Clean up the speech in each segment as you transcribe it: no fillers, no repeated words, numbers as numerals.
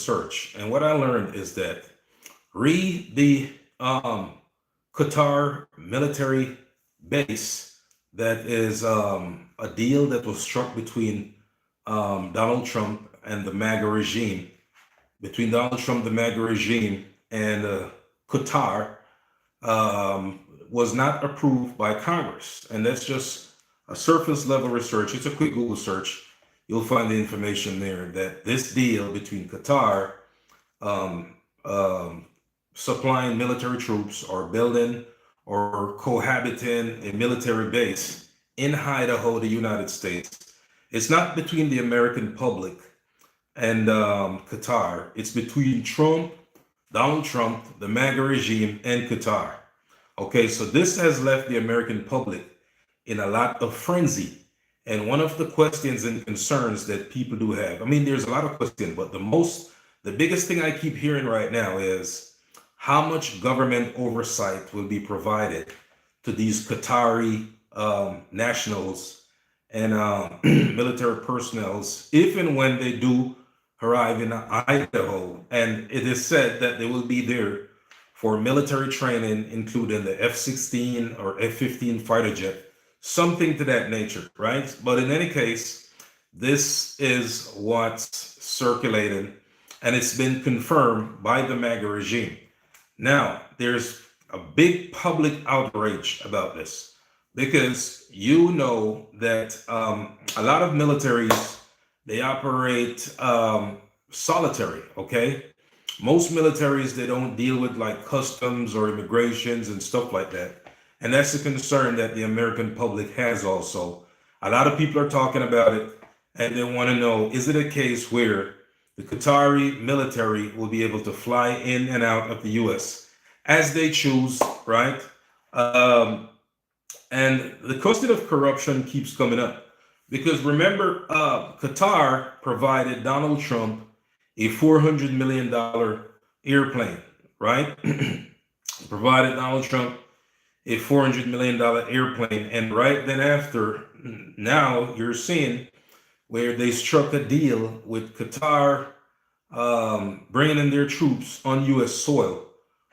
research, and what I learned is that read the Qatar military base that is a deal that was struck between Donald Trump and the MAGA regime, between Donald Trump, the MAGA regime, and Qatar, was not approved by Congress. And that's just a surface level research. It's a quick Google search. You'll find the information there that this deal between Qatar um, um, supplying military troops or building or cohabiting a military base in Idaho, the United States. It's not between the American public and Qatar. It's between Trump, Donald Trump, the MAGA regime, and Qatar. Okay, so this has left the American public in a lot of frenzy. And one of the questions and concerns that people do have, I mean, there's a lot of questions, but the biggest thing I keep hearing right now is how much government oversight will be provided to these Qatari nationals and military personnel if and when they do arrive in Idaho. And it is said that they will be there for military training, including the F-16 or F-15 fighter jet, something to that nature, right? But in any case, this is what's circulating, and it's been confirmed by the MAGA regime. Now, there's a big public outrage about this because you know that a lot of militaries, they operate solitary, okay? Most militaries, they don't deal with like customs or immigrations and stuff like that. And that's a concern that the American public has also. A lot of people are talking about it and they want to know, is it a case where the Qatari military will be able to fly in and out of the US as they choose, right? And the question of corruption keeps coming up because remember, Qatar provided Donald Trump a $400 million airplane, right? Provided Donald Trump a $400 million airplane. And right then after, now you're seeing where they struck a deal with Qatar, bringing in their troops on U.S. soil,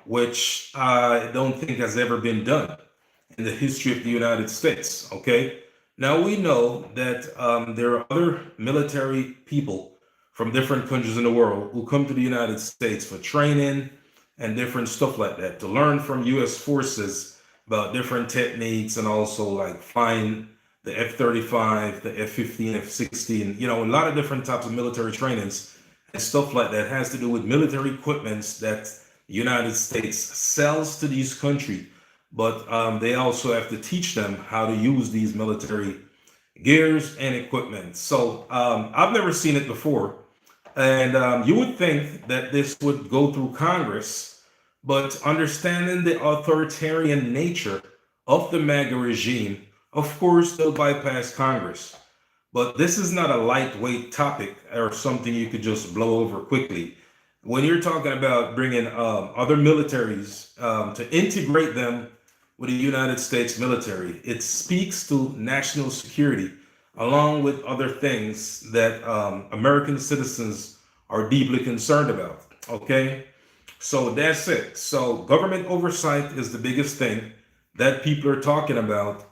which I don't think has ever been done in the history of the United States. Okay. Now we know that there are other military people from different countries in the world who come to the United States for training and different stuff like that to learn from U.S. forces about different techniques and also like flying the F-35, the F-15, F-16, you know, a lot of different types of military trainings and stuff like that has to do with military equipments that the United States sells to these countries, but they also have to teach them how to use these military gears and equipment. So I've never seen it before. And you would think that this would go through Congress, but understanding the authoritarian nature of the MAGA regime, of course, they'll bypass Congress. But this is not a lightweight topic or something you could just blow over quickly. When you're talking about bringing other militaries to integrate them with the United States military, it speaks to national security along with other things that American citizens are deeply concerned about. Okay, so that's it. So government oversight is the biggest thing that people are talking about.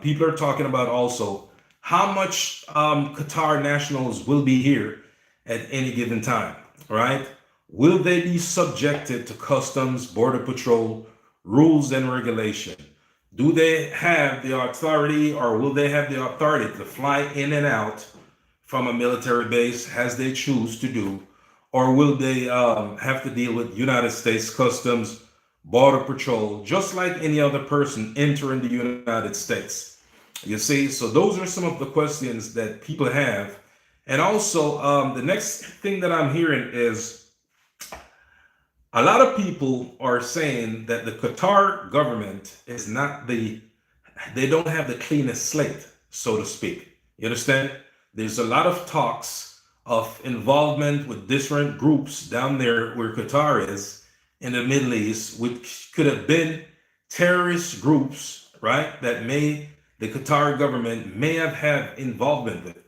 People are talking about also how much Qatar nationals will be here at any given time, right? Will they be subjected to customs, border patrol, rules and regulation? Do they have the authority or will they have the authority to fly in and out from a military base as they choose to do? Or will they have to deal with United States Customs, Border Patrol, just like any other person entering the United States? You see, so those are some of the questions that people have. And also, the next thing that I'm hearing is a lot of people are saying that the Qatar government is not they don't have the cleanest slate, so to speak. You understand? There's a lot of talks of involvement with different groups down there where Qatar is in the Middle East, which could have been terrorist groups, right? That the Qatar government may have had involvement with.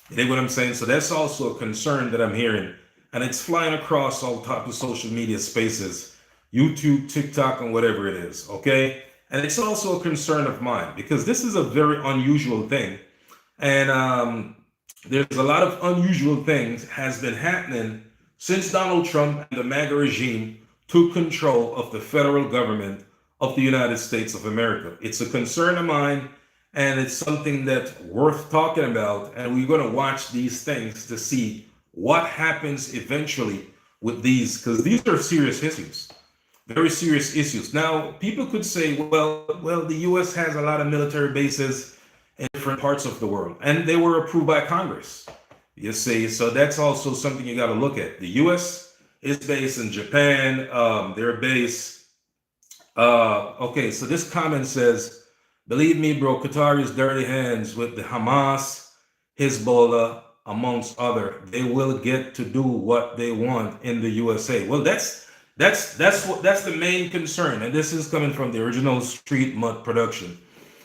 You know what I'm saying? So that's also a concern that I'm hearing and it's flying across all types of social media spaces, YouTube, TikTok, and whatever it is. Okay, and it's also a concern of mine because this is a very unusual thing, and there's a lot of unusual things has been happening since Donald Trump and the MAGA regime took control of the federal government of the United States of America. It's a concern of mine, and it's something that's worth talking about. And we're going to watch these things to see what happens eventually with these, because these are serious issues, very serious issues. Now, people could say, well, the U.S. has a lot of military bases in different parts of the world, and they were approved by Congress. You see, so that's also something you got to look at. The U.S. is based in Japan. They're based. Okay, so this comment says, "Believe me, bro, Qatar is dirty hands with the Hamas, Hezbollah, amongst other. They will get to do what they want in the USA." Well, that's the main concern, and this is coming from the original Street Mud production.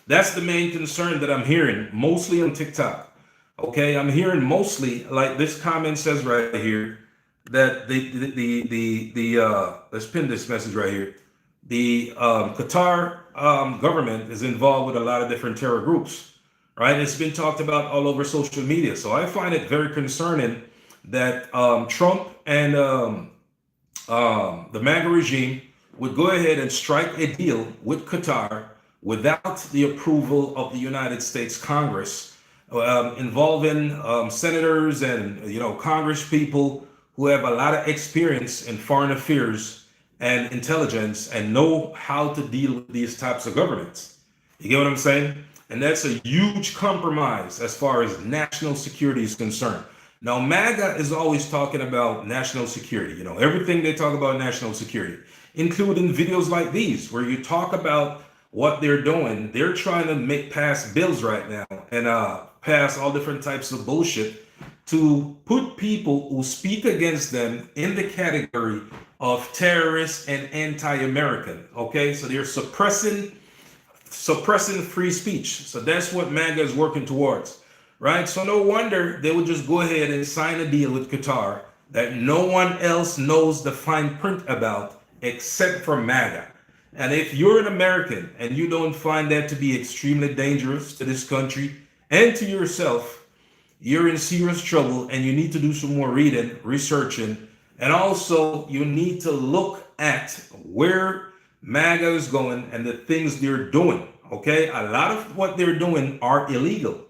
That's the main concern that I'm hearing mostly on TikTok. Okay, I'm hearing mostly, like this comment says right here, that let's pin this message right here. The Qatar government is involved with a lot of different terror groups, right? It's been talked about all over social media. So I find it very concerning that Trump and the MAGA regime would go ahead and strike a deal with Qatar without the approval of the United States Congress, involving senators and Congress people who have a lot of experience in foreign affairs and intelligence and know how to deal with these types of governments. You get what I'm saying? And that's a huge compromise as far as national security is concerned. Now, MAGA is always talking about national security, everything they talk about national security, including videos like these where you talk about what they're doing. They're trying to pass bills right now and pass all different types of bullshit to put people who speak against them in the category of terrorists and anti-American. Okay, so they're suppressing free speech. So that's what MAGA is working towards, right? So no wonder they would just go ahead and sign a deal with Qatar that no one else knows the fine print about except for MAGA. And if you're an American and you don't find that to be extremely dangerous to this country and to yourself, you're in serious trouble, and you need to do some more reading, researching, and also you need to look at where MAGA is going and the things they're doing. Okay, a lot of what they're doing are illegal.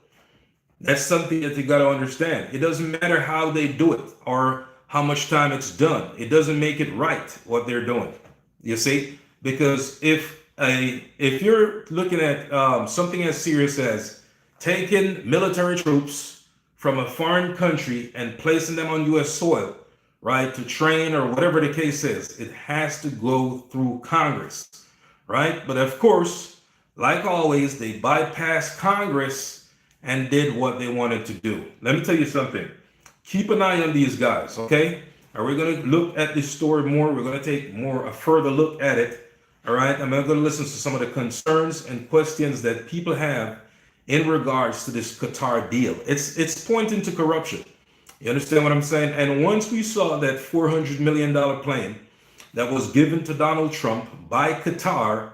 That's something that you got to understand. It doesn't matter how they do it or how much time it's done. It doesn't make it right what they're doing. You see, because if you're looking at something as serious as taking military troops from a foreign country and placing them on U.S. soil, right, to train or whatever the case is, it has to go through Congress, right? But of course, like always, they bypassed Congress and did what they wanted to do. Let me tell you something. Keep an eye on these guys, okay? Are we going to look at this story more? We're going to take a further look at it, all right? I'm going to listen to some of the concerns and questions that people have in regards to this Qatar deal. It's pointing to corruption. You understand what I'm saying? And once we saw that $400 million plane that was given to Donald Trump by Qatar,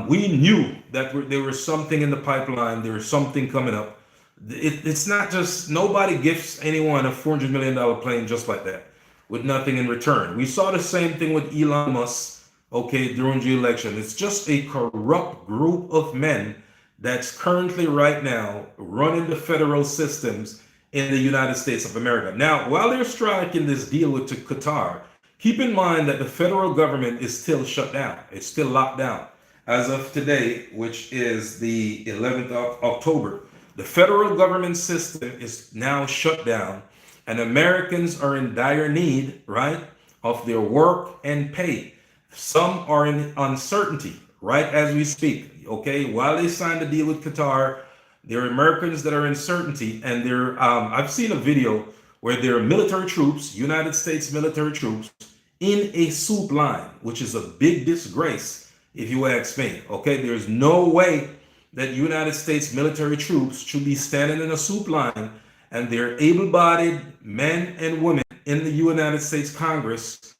we knew that there was something in the pipeline. There was something coming up. It's not just, nobody gifts anyone a $400 million plane just like that with nothing in return. We saw the same thing with Elon Musk, okay, during the election. It's just a corrupt group of men that's currently right now running the federal systems in the United States of America. Now, while they're striking this deal with Qatar, keep in mind that the federal government is still shut down. It's still locked down. As of today, which is the 11th of October, the federal government system is now shut down, and Americans are in dire need, right, of their work and pay. Some are in uncertainty right as we speak. Okay, while they signed a deal with Qatar, there are Americans that are in uncertainty, and I've seen a video where there are military troops, United States military troops, in a soup line, which is a big disgrace, if you ask me. Okay, there's no way that United States military troops should be standing in a soup line, and they're able-bodied men and women in the United States Congress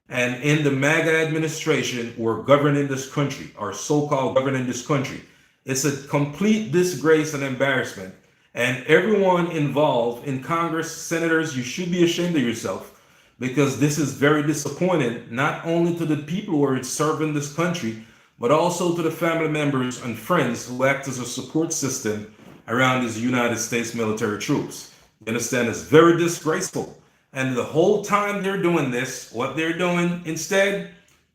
and in the MAGA administration who are governing this country, or so-called governing this country. It's a complete disgrace and embarrassment. And everyone involved in Congress, senators, you should be ashamed of yourself, because this is very disappointing, not only to the people who are serving this country, but also to the family members and friends who act as a support system around these United States military troops. You understand? It's very disgraceful. And the whole time they're doing this, what they're doing instead,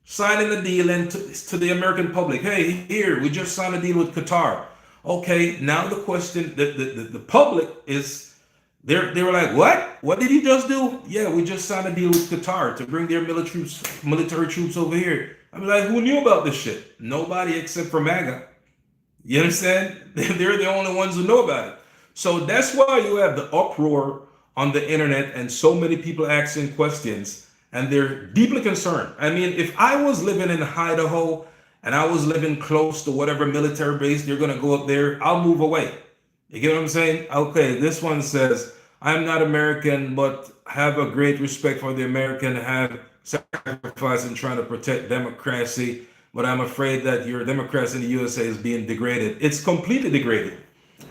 signing the deal and to the American public, hey, here, we just signed a deal with Qatar. Okay, now the question, the public is, they were like, what? What did he just do? Yeah, we just signed a deal with Qatar to bring their military troops over here. I'm like, who knew about this shit? Nobody except for MAGA. You understand? They're the only ones who know about it. So that's why you have the uproar on the internet and so many people asking questions, and they're deeply concerned. I mean, if I was living in Idaho and I was living close to whatever military base they're going to go up there, I'll move away. You get what I'm saying? Okay, this one says, I'm not American, but have a great respect for the American, have sacrifice in trying to protect democracy, but I'm afraid that your democracy in the USA is being degraded. It's completely degraded.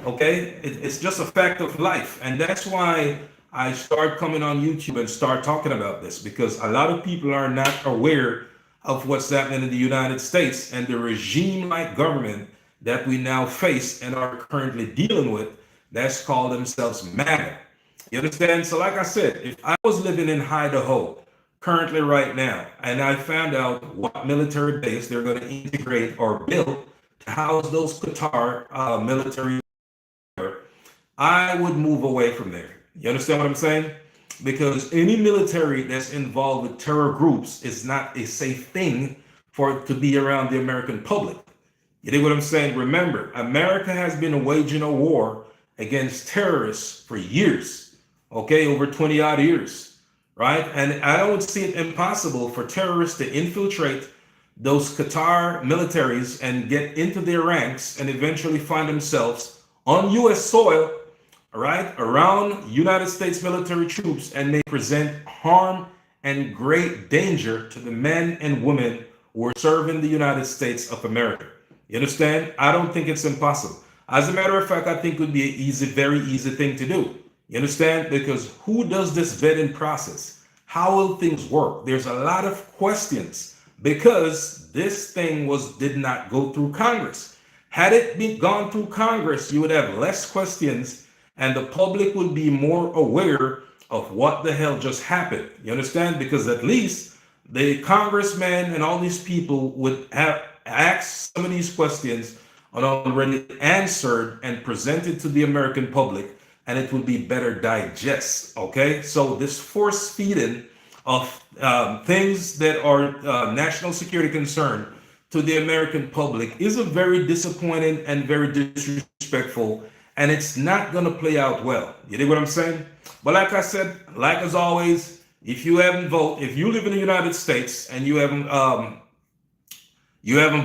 Okay? It's just a fact of life. And that's why I start coming on YouTube and start talking about this, because a lot of people are not aware of what's happening in the United States and the regime-like government that we now face and are currently dealing with. That's called themselves MAGA. You understand? So like I said, if I was living in Idaho currently right now, and I found out what military base they're going to integrate or build to house those Qatar military, I would move away from there. You understand what I'm saying? Because any military that's involved with terror groups is not a safe thing for it to be around the American public. You know what I'm saying? Remember, America has been waging a war against terrorists for years, okay, over 20 odd years, right? And I don't see it impossible for terrorists to infiltrate those Qatar militaries and get into their ranks and eventually find themselves on US soil, right, around United States military troops, and may present harm and great danger to the men and women who are serving the United States of America. You understand? I don't think it's impossible. As a matter of fact, I think it would be an easy, very easy thing to do. You understand? Because who does this vetting process? How will things work? There's a lot of questions because this thing did not go through Congress. Had it been gone through Congress, you would have less questions and the public would be more aware of what the hell just happened. You understand? Because at least the congressmen and all these people would have asked some of these questions and already answered and presented to the American public, and it would be better digest. Okay? So this force feeding of things that are national security concern to the American public is a very disappointing and very disrespectful, and it's not going to play out well. You know what I'm saying? But like I said, like as always, if you haven't voted, if you live in the United States and you haven't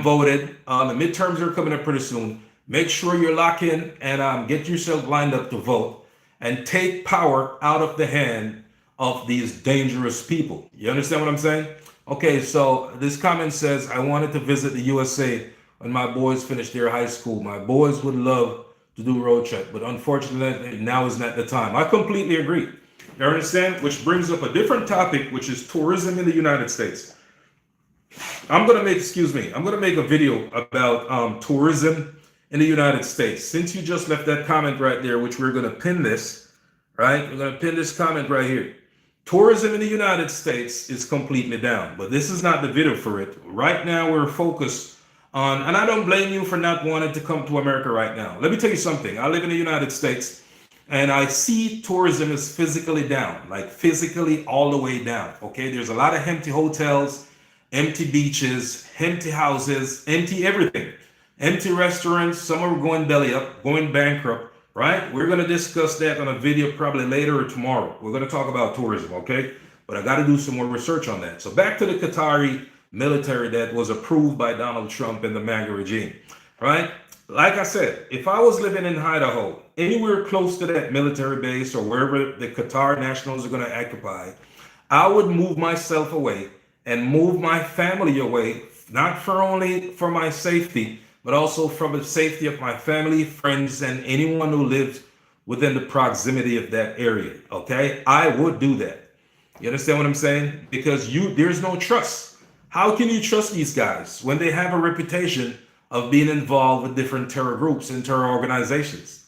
voted, the midterms are coming up pretty soon. Make sure you're locked in and get yourself lined up to vote and take power out of the hand of these dangerous people. You understand what I'm saying? Okay, so this comment says, I wanted to visit the USA when my boys finished their high school. My boys would love to do road trip, but unfortunately now is not the time. I completely agree. You understand? Which brings up a different topic, which is tourism in the United States. I'm going to make a video about tourism in the United States. Since you just left that comment right there, which we're going to pin this, right? We're going to pin this comment right here. Tourism in the United States is completely down, but this is not the video for it. Right now, we're focused on, and I don't blame you for not wanting to come to America right now. Let me tell you something. I live in the United States, and I see tourism is physically down, like physically all the way down, okay? There's a lot of empty hotels, empty beaches, empty houses, empty everything, empty restaurants. Some are going belly up, going bankrupt, right? We're going to discuss that on a video probably later or tomorrow. We're going to talk about tourism, okay? But I got to do some more research on that. So back to the Qatari military that was approved by Donald Trump and the MAGA regime, right? Like I said, if I was living in Idaho anywhere close to that military base or wherever the Qatar nationals are going to occupy, I would move myself away and move my family away, not for only for my safety, but also for the safety of my family, friends, and anyone who lives within the proximity of that area. Okay, I would do that. You understand what I'm saying? Because there's no trust. How can you trust these guys when they have a reputation of being involved with different terror groups and terror organizations?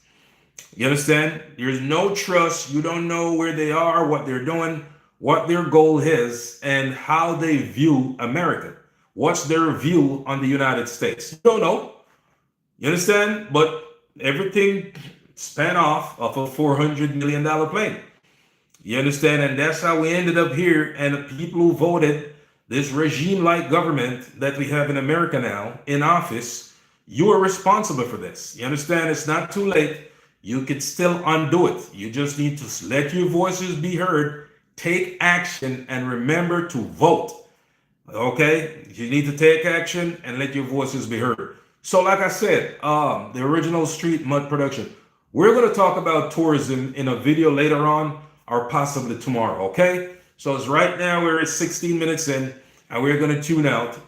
You understand? There's no trust. You don't know where they are, what they're doing, what their goal is, and how they view America. What's their view on the United States? You don't know. You understand? But everything span off of a $400 million plane. You understand? And that's how we ended up here. And the people who voted this regime-like government that we have in America now in office, you are responsible for this. You understand? It's not too late. You can still undo it. You just need to let your voices be heard, take action, and remember to vote. Okay? You need to take action and let your voices be heard. So like I said, the original Street Mud production, we're going to talk about tourism in a video later on or possibly tomorrow, okay? So it's right now, we're at 16 minutes in and we're going to tune out.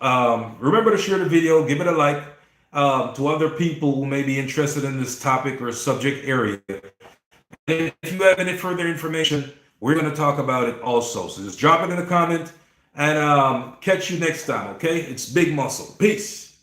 Remember to share the video, give it a like to other people who may be interested in this topic or subject area. And if you have any further information, we're going to talk about it also. So just drop it in a comment and catch you next time, okay? It's Big Muscle. Peace.